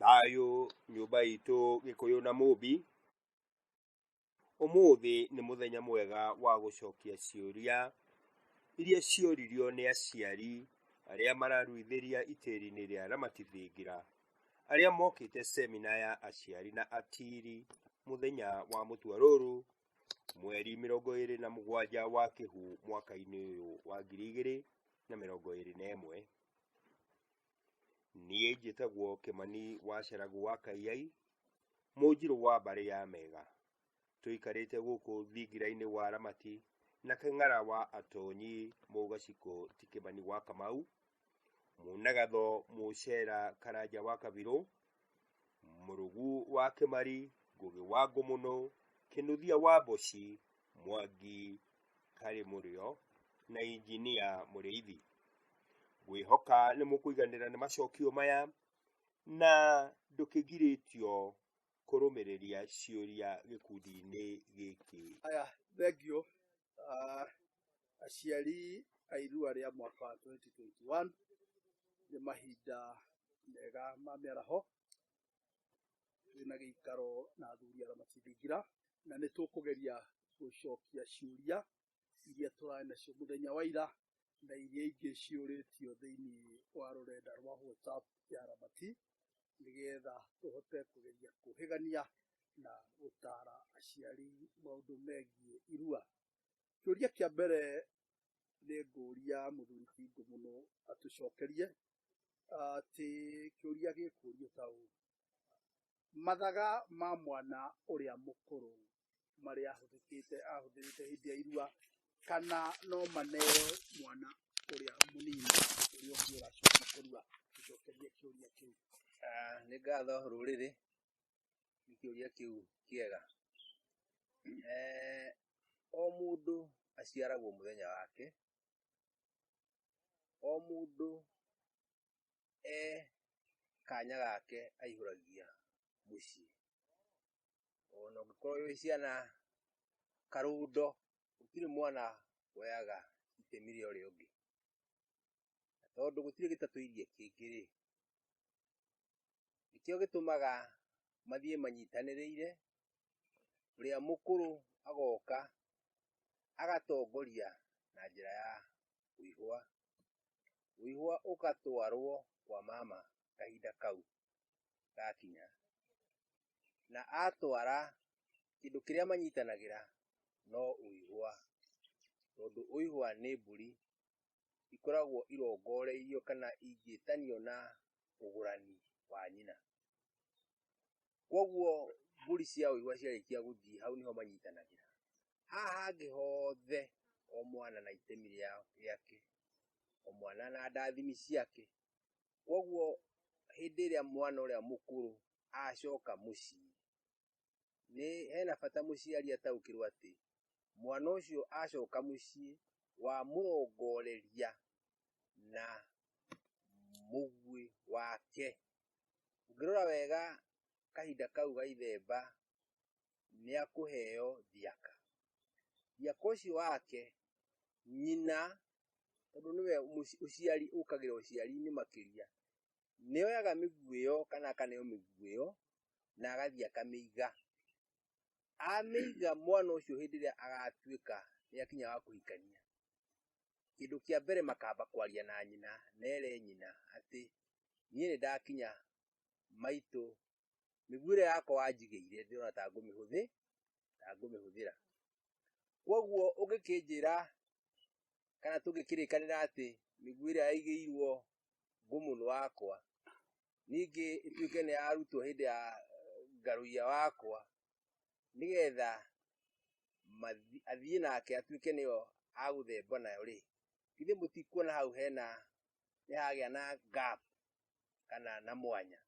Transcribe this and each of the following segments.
Thayũ nyũmba itũ Gĩkũyũ na Mũmbi. Ũmũthĩ nĩ mũthenya mwega wa gũcokia ciũria iria cioririo nĩ aciari arĩa mararuithĩria itĩri-inĩ rĩa Ramati Thingira, arĩa mokĩte semina ya aciari na atiri mũthenya wa mũtua rũrũ mweri 27 wa Kĩhu mwaka-inĩ ũyũ wa 2021. Niĩ njĩtagwo Kĩmani wa Ceragu wa Kaiyai, mũnjirũ wa mbarĩ ya Mega. Tũikarĩte gũkũ thingira-inĩ wa Ramati na Kĩng'ara wa Atonyi Mũgaciko ti Kĩmani wa Kamau, Mũnagatho Mũcera Karanja wa Kabirũ, Mũrũgu wa Kĩmari, Ngũgĩ wa Ngũmũno, Kĩnuthia wa Mboci, Mwangi Karĩ Mũrĩo na Injinia Mũrĩithi. Ngwĩhoka nĩ mũkũiganĩra nĩ macokio maya na ndũkĩgirĩtio kũrũmĩrĩria ciũria gĩkundi-inĩ gĩkĩ. Aya, thengio. Aciari a irua rĩa mwaka wa 2021 nĩ mahinda mega ma mĩaraho. Twĩna gĩikaro na athuri a Ramati Thingira na nĩ tũkũgeria gũcokia ciũria iria tũrarĩ nacio mũthenya wa ira na iria ingĩ ciũrĩtio thĩinĩ wa rũrenda rwa WhatsApp ya Ramati, nĩgetha tũhote kũgeria kũhĩgania na gũtara aciari maũndũ megiĩ irua. Kĩũria kĩa mbere nĩ ngũria mũthuri ti Ngũmũno atũcokerie atĩ kĩũria gĩkũrio ta ũũ: mathaga ma mwana ũrĩa mũkũrũ marĩa ahũthĩrĩte hĩndĩ ya irua, kana no maneo mwana ũrĩa mũnini ũrĩa ũngĩ ũracoka kũrua? Tũcokerie kĩũria kĩu. Nĩ ngatho rũrĩrĩ, nĩ kĩũria kĩu kĩega. O mũndũ aciaragwo mũthenya wake, o mũndũ kanya gake aihũragia mũciĩ. Ona ũngĩkorwo wĩ ciana karũndo, gũtirĩ mwana woyaga itemi rĩa ũrĩa ũngĩ, tondũ gũtirĩ gĩtatũirie kĩngĩ-rĩ, nĩkĩo gĩtũmaga mathiĩ manyitanĩrĩire. Ũrĩa mũkũrũ agoka agatongoria na njĩra ya kũihũa, ũihũa ũgatwarwo kwa mama kahinda kau gakinya, na atwara, kĩndũ kĩrĩa manyitanagĩra no ũihũa, tondũ ũihũa nĩ mbũri ikoragwo irongoreirio kana ingĩtanio na ũgũrani wa nyina. Koguo mbũri cia ũihũa ciarĩkia gũthiĩ, hau nĩho manyitanagĩra. Haha hangĩ hothe o mwana na itemi rĩake, o mwana na ndathimi ciake. Koguo hĩndĩ ĩrĩa mwana ũrĩa mũkũrũ acoka mũciĩ, hena bata mũciari ataũkĩrwo atĩ mwana ũcio acoka mũciĩ wamũrongoreria na mũguĩ wake. Ũngĩrora wega kahinda kau ga ithemba nĩakũheo thiaka. Thiaka ũcio wake nyina, tondũ nĩwe ũciari ũkagĩra ũciari-inĩ makĩria, nĩoyaga mĩguĩ ĩyo kana akaneo mĩguĩ ĩyo na agathiĩ akamĩiga. Amĩiga, mwana ũcio hĩndĩ ĩrĩa agatuĩka nĩakinya wa kũhikania, kĩndũ kĩa mbere makamba kwaria na nyina, na ere nyina atĩ niĩ nĩndakinya maitũ, mĩguĩ ĩrĩa yakwa wanjigĩire ndĩrona ta ngũmĩhũthĩra. Koguo ũngĩkĩnjĩra kana tũngĩkĩrĩkanĩra atĩ mĩguĩ ĩrĩa yaigĩirwo Ngũmũno wakwa ningĩ ĩtuĩke nĩ yarutwo hĩndĩ ya Ngarũiya wakwa, nĩgetha athiĩ nake atuĩke nĩyo agũthemba nayo-rĩ, githĩ mũtikuona hau nĩhagĩa na gap kana na mwanya?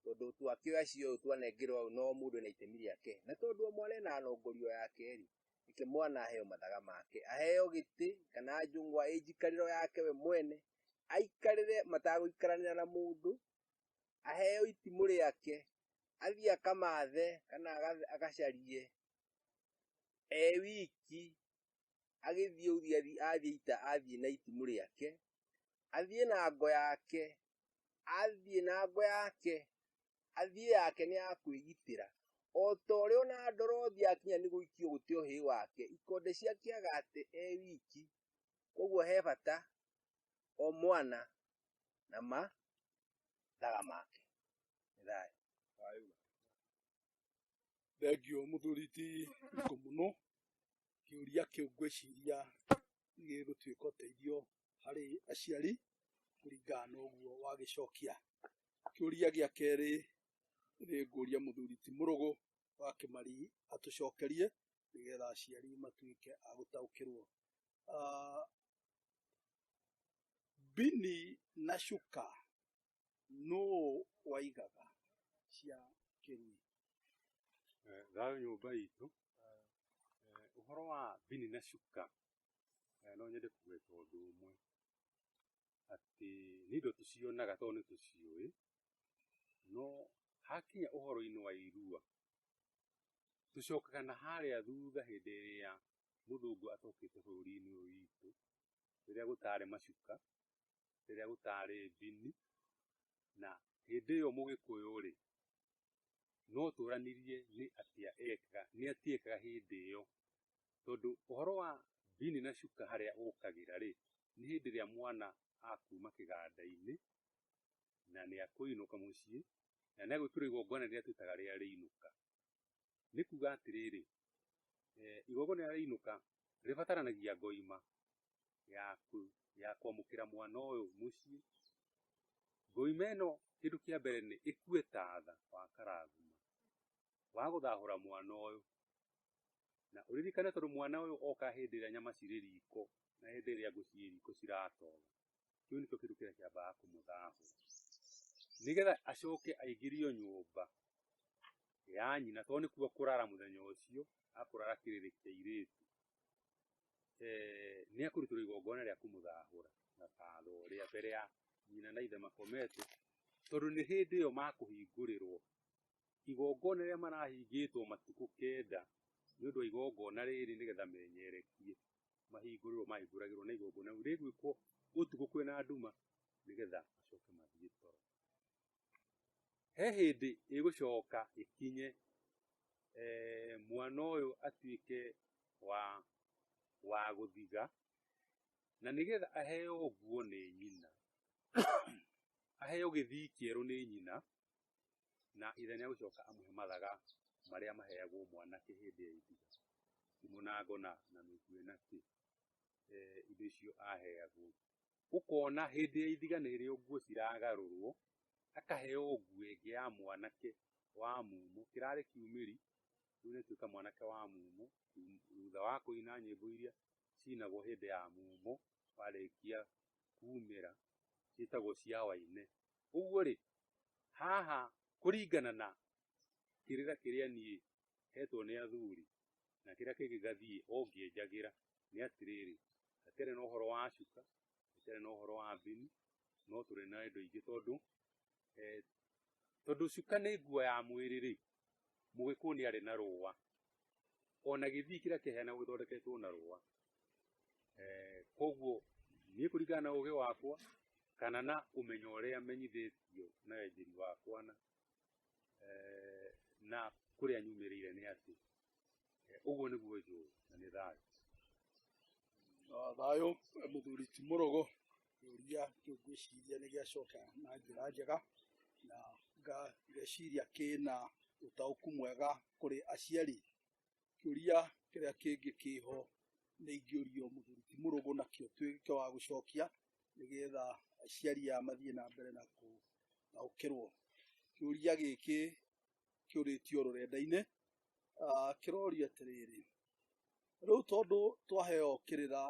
Tondũ twakĩoya cio twanengerwo hau, no mũndũ ena itemi rĩake, na tondũ o mwana ena nongorio yake-rĩ, reke mwana aheo mathaga make, aheo gĩtĩ kana njũng'wa ĩnjikarĩro yake we mwene, aikarĩre matagũikaranĩra na mũndũ, aheo itimũ rĩake, athiĩ akamathe kana agacarie wiki, agĩthiĩ ũthiĩ athiĩ ita athiĩ na itimũ rĩake, athiĩ na ngo yake, athiĩ na ngo yake athie yake nĩ ya kwĩgitĩra, o ta ũrĩa ona Ndorothi akinya nĩ gũikio gũtĩ ũhĩĩ wake, ikonde ciakĩaga atĩ e wiki. Koguo he bata o mwana na mathaga make. Nĩ thayũ. Thengio mũthuri ti Rico mũno, kĩũria kĩu ngwĩciria nĩ gĩgũtuĩka ũteithio harĩ aciari kũringana na ũguo wagĩcokia. Kĩũria gĩa kerĩ nĩ ngũria mũthuri ti Mũrũgũ wa Kĩmari atũcokerie nĩgetha aciari matuĩke a gũtaũkĩrwo. Bini na Cuka nũũ waigaga cia kĩrui? Thayũ nyũmba itũ. Ũhoro wa Bini na Cuka no nyende kũgweta ũndũ ũmwe, atĩ nĩ indo tũcionaga tondũ nĩ tũciũĩ, no hakinya ũhoro-inĩ wa irua tũcokaga na harĩa thutha hĩndĩ ĩrĩa mũthũngũ atokĩte bũrũri-inĩ ũyũ witũ, rĩrĩa gũtarĩ macuka, rĩrĩa gũtarĩ Bini, na hĩndĩ ĩyo Mũgĩkũyũ rĩ no tũranirie nĩ atĩa ekaga hĩndĩ ĩyo, tondũ ũhoro wa Bini na Cuka harĩa ũkagĩra rĩ, nĩ hĩndĩ ĩrĩa mwana akuma kĩganda-inĩ na nĩ akũinũka mũciĩ na nĩ agwĩkĩrwo igongona rĩrĩa twĩtaga rĩa rĩinũka. Nĩ kuga atĩrĩrĩ, igongona rĩa rĩinũka rĩbataranagia ngoima ya kwamũkĩra mwana ũyũ mũciĩ. Ngoima ĩno kĩndũ kĩa mbere nĩ ĩkue tatha wa karathuma wa gũthahũra mwana ũyũ, na ũririkane tondũ mwana ũyũ oka hĩndĩ ĩrĩa nyama cirĩ riko na hĩndĩ ĩrĩa ngũ ciĩ riko ciratoga, kĩu nĩkĩo kĩndũ kĩrĩa kĩambaga kũmũthahũra, nĩgetha acoke aingĩrio nyũmba ya nyina, tondũ nĩkuo kũrara mũthenya ũcio, akũrara kĩrĩrĩ kĩa airĩtu. Nĩ akũrutĩrwo igongona rĩa kũmũthahũra na tatha ũrĩa mbere ya nyina na ithe makomete, tondũ nĩ hĩndĩ ĩyo makũhingũrĩrwo igongona rĩrĩa marahingĩtwo matukũ 9 nĩ ũndũ wa igongona rĩrĩ, nĩgetha menyerekie mahingũragĩrwo na igongona rĩu rĩgwĩkwo ũtukũ kwĩna nduma, nĩgetha macoke mathiĩ toro. He hĩndĩ ĩgũcoka ĩkinye mwana ũyũ atuĩke wa gũthiga, na nĩgetha aheo ũguo nĩ nyina aheo gĩthii kĩerũ nĩ nyina, na ithe nĩ agũcoka amũhe mathaga marĩa maheagwo mwanake hĩndĩ ya ithiga, ndimũ na ngo na mĩguĩ na kĩ, indo icio aheagwo. Ũkona hĩndĩ ya ithiga nĩ rĩo nguo ciragarũrwo, akaheo nguo ĩngĩ ya mwanake wa mumu, kĩrarĩ kiumĩri, rĩu nĩ atuĩka mwanake wa mumu, thutha wa kũina nyĩmbo iria cinagwo hĩndĩ ya mumu, warĩkia kumĩra ciĩtagwo cia Waine. Ũguo rĩ, haha kũringana na kĩrĩra kĩrĩa niĩ hetwo nĩ athuri na kĩrĩa kĩngĩ gathiĩ ongĩenjagĩra, nĩ atĩrĩrĩ, hatirĩ na ũhoro wa Cuka, hatirĩ na ũhoro wa Bini, no tũrĩ na indo ingĩ, tondũ Cuka nĩ nguo ya mwĩrĩ rĩ, Mũgĩkũyũ nĩ arĩ na rũa, ona gĩthii kĩrĩa kĩheanagwo gĩthondeketwo na rũa. Koguo niĩ kũringana na ũgĩ wakwa kana na ũmenyo ũrĩa menyithĩtio na wenjeri wakwa na kũrĩa nyumĩrĩire nĩ atĩ ũguo nĩguo njũĩ, na nĩ thayũ. Thayũ mũthuri ti Mũrũgũ, kĩũria kĩu ngwĩciria nĩ gĩacoka na njĩra njega na ngeciria kĩna ũtaũku mwega kũrĩ aciari. Kĩũria kĩrĩa kĩngĩ kĩho nĩ ingĩũrio mũthuri ti Mũrũgũ nakĩo tuĩke wa gũcokia, nĩgetha aciari aya mathiĩ na mbere na gũtaũkĩrwo. Kĩũria gĩkĩ kĩũrĩtio rũrenda-inĩ, kĩroria atĩrĩrĩ, rĩu tondũ twaheo kĩrĩra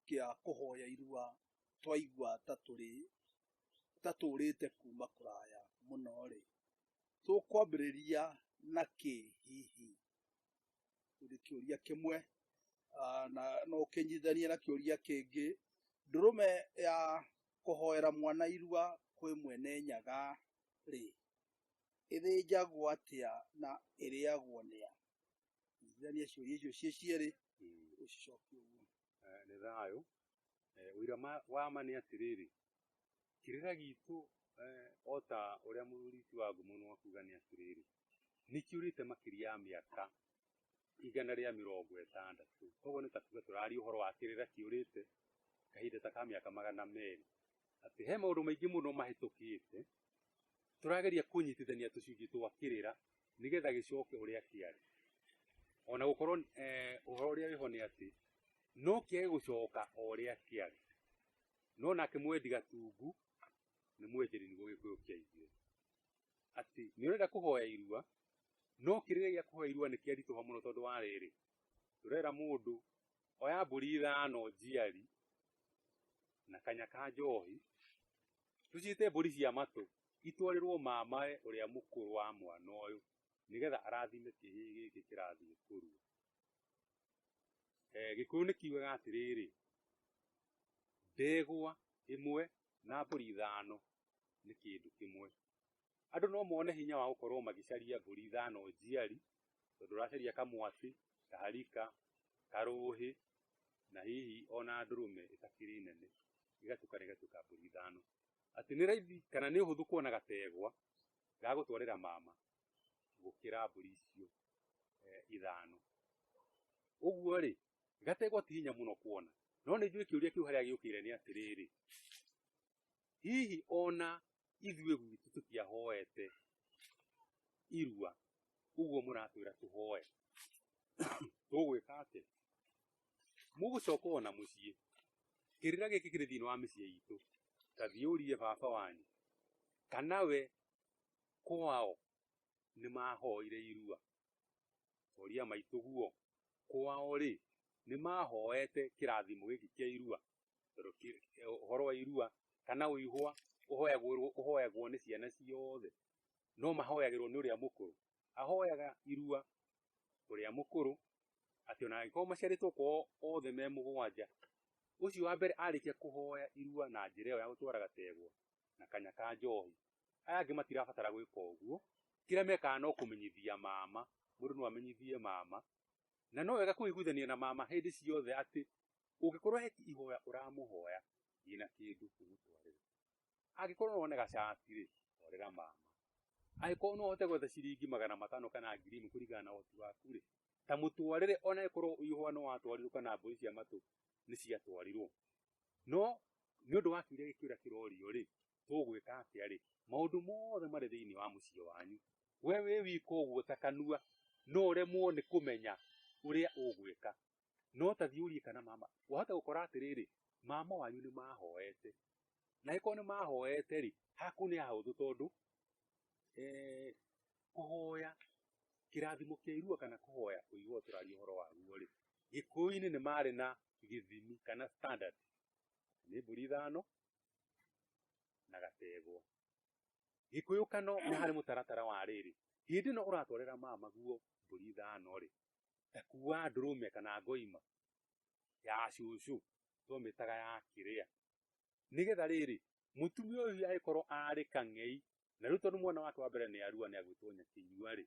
gĩa kũhoya irua twaigua ta tũrĩte kuma kũraya mũno rĩ, tũkwambĩrĩria na kĩ hihi? Nĩ kĩũria kĩmwe, na no ũkĩnyithanie na kĩũria kĩngĩ, ndũrũme ya kũhoera mwana irua kwĩ Mwene Nyaga rĩ, ĩthĩnjagwo atĩa na ĩrĩagwo nĩa? Nyithania ciũria icio ciĩ cierĩ ũcicokie ũguo. Nĩ thayũ. Ũira wa ma nĩ atĩrĩrĩ, kĩrĩra gitũ ota uria mũriti wa ngumo akuga nĩ atĩrĩrĩ, nĩkiurĩte makĩria ya mĩaka 160. Koguo nĩ ta kuga tũraria ũhoro wa kĩrĩra kĩũrĩte kahinda ta ka mĩaka 200. Atĩ he maũndũ maingĩ mũno mahĩtũkĩte, tũrageria kũnyitithania tũcunjĩ twa kĩrĩra nĩgetha gĩcoke ũrĩa kĩarĩ. Ona gũkorwo ũhoro ũrĩa wĩho nĩ atĩ no kĩage gũcoka o ũrĩa kĩarĩ, no nake mwendi gatungu nĩ mwenjeri nĩguo Gĩkũyũ kĩaiguire. Atĩ nĩ ũrenda kũhoya irua, no kĩrĩra gĩa kũhoya irua nĩ kĩaritũha mũno, tondũ wa rĩrĩ, tũrera mũndũ oya mbũri 5 njiari na kanya ka njohi, tũciĩte mbũri cia matũ, itwarĩrwo mamae ũrĩa mũkũrũ wa mwana ũyũ, nĩgetha arathime kĩhĩĩ gĩkĩ kĩrathiĩ kũrua. Gĩkũyũ nĩ kiugaga atĩrĩrĩ, ndegwa ĩmwe na mbũri 5 nĩ kĩndũ kĩmwe. Andũ no mone hinya wa gũkorwo magĩcaria mbũri 5 njiari, tondũ ũracaria kamwatĩ, kaharika, karũhĩ na hihi ona ndũrũme ĩtakĩrĩ nene, igatuĩka mbũri 5. Atĩ nĩ raithi kana nĩ ũhũthũ kuona gategwa ga gũtwarĩra mama gũkĩra mbũri icio 5. Ũguo rĩ, gategwa ti hinya mũno kuona, no nĩ njũĩ kĩũria kĩu harĩa gĩũkĩire nĩ atĩrĩrĩ, hihi ona ithuĩ gwitũ tũtiahoete irua ũguo mũratwĩra tũhoe, tũgwĩka atĩa? Mũgũcoka ona mũciĩ, kĩrĩra gĩkĩ kĩrĩ thĩinĩ wa mĩciĩ itũ, ta thiĩ ũrie baba wanyu kana we kwao nĩ mahoire irua. Ũria maitũguo kwao rĩ, nĩ mahoete kĩrathimo gĩkĩ kĩa irua, tondũ ũhoro wa irua kana ũihũa ũhoyagwo nĩ ciana ciothe, no mahoyagĩrwo nĩ ũrĩa mũkũrũ. Ahoyaga irua ũrĩa mũkũrũ, atĩ ona angĩkorwo maciarĩtwo kwao othe me 7, ũcio wa mbere arĩkia kũhoya irua na njĩra ĩyo ya gũtwara gategwa na kanya ka njohi, aya angĩ matirabatara gwĩka ũguo. Kĩrĩa mekaga no kũmenyithia mama, mũndũ no amenyithie mama, na no wega kũiguithania na mama hĩndĩ ciothe atĩ ũngĩkorwo he ihoya ũramũhoya ina kĩndũ ũmũtwarĩre. Angĩkorwo no one gacati rĩ, twarĩra mama. Angĩkorwo no ũhote gwetha ciringi 500 kana 1000 kũringana na ũhoti waku rĩ, ta mũtwarĩre, ona ĩkorwo ihũa no watwarirwo kana mbũri cia matũ nĩ ciatwarirwo. No nĩ ũndũ wa kĩũria gĩkĩ ũrĩa kĩrorio rĩ, tũgwĩka atĩa rĩ? Maũndũ mothe marĩ thĩinĩ wa mũciĩ wanyu, we wĩ wika ũguo ta kanua, no ũremwo nĩ kũmenya ũrĩa ũgwĩka. No ta thiĩ ũrie kana mama, wahota gũkora atĩrĩrĩ, mama wanyu nĩ mahoete, na ĩkorwo nĩ mahoete rĩ, haku nĩ hahũthũ, tondũ kũhoya kĩrathimo kĩa irua kana kũhoya ũiguo tũraria ũhoro waguo rĩ, Gĩkũyũ-inĩ nĩ marĩ na gĩthimi kana standard, nĩ mbũri 5 na gategwa. Gĩkũyũ kano nĩ harĩ mũtaratara wa rĩrĩ, hĩndĩ ĩno ũratwarĩra mama guo mbũri 5 rĩ, ta kuua ndũrũme kana ngoima ya cũcũ, tũmĩtaga ya kĩrĩa, nĩgetha rĩrĩ, mũtumia ũyũ angĩkorwo arĩ kang'ei, na rĩu tondũ mwana wake wa mbere nĩ arua nĩ agwĩtwo Nyakĩnyua rĩ,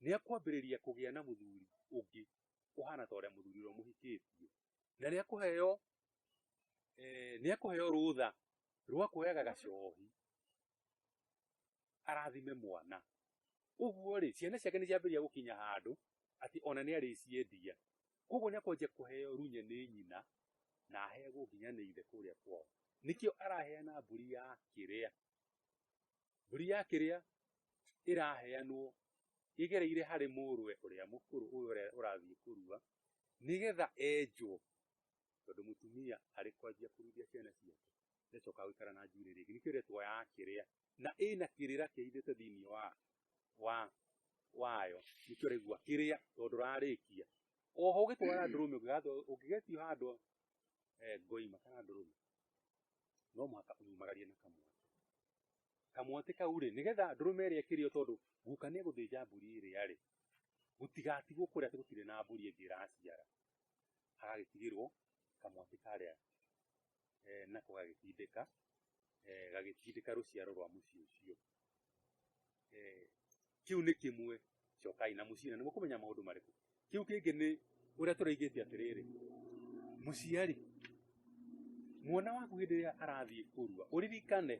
nĩ akwambĩrĩria kũgĩa na mũthuri ũngĩ ũhana ta ũrĩa mũthuri ũrĩa mũhikĩtie, na nĩ akũheo rũtha rwa kuoyaga gacohi arathime mwana. Ũguo rĩ, ciana ciake nĩ ciambĩrĩria gũkinya handũ atĩ ona nĩ arĩciendia. Koguo nĩ akwambia kũheo runye nĩ nyina na aheagwo nginya nĩ ithe kũrĩa kwao. Nĩkĩo araheana mbũri ya kĩrĩa. Mbũri ya kĩrĩa ĩraheanwo ĩgereire harĩ mũrũwe ũrĩa mũkũrũ ũyũ ũrĩa ũrathiĩ kũrua, nĩgetha enjwo, tondũ mũtumia arĩ kwanjia kũruithia ciana ciake ndacoka gũikara na njuĩrĩ rĩngĩ. Nĩkĩo ĩretwo ya kĩrĩa, na ĩna kĩrĩra kĩhithĩte thĩinĩ wayo, nĩkĩo ũraigua kĩrĩa, tondũ ndũrarĩkia. Oho ũgĩtwara ndũrũme, ũngĩgetio handũ ngoima kana ndũrũme, no mũhaka ũnyumagarie na kamwatĩ kau rĩ, nĩgetha ndũrũme ĩrĩa ĩkĩrĩo, tondũ guka nĩ egũthĩnja mbũri ĩrĩa rĩ, gũtigatigwo kũrĩa atĩ gũtirĩ na mbũri ĩngĩ ĩraciara, hagagĩtigĩrwo kamwatĩ karĩa nako gagĩtindĩka rũciaro rwa mũciĩ ũcio. Kĩu nĩ kĩmwe, cokai na mũciĩ, na nĩ mũkũmenya maũndũ marĩkũ. Kĩu kĩngĩ nĩ ũrĩa tũraigĩte atĩrĩrĩ, mũciari, mwana waku hĩndĩ ĩrĩa arathiĩ kũrua, ũririkane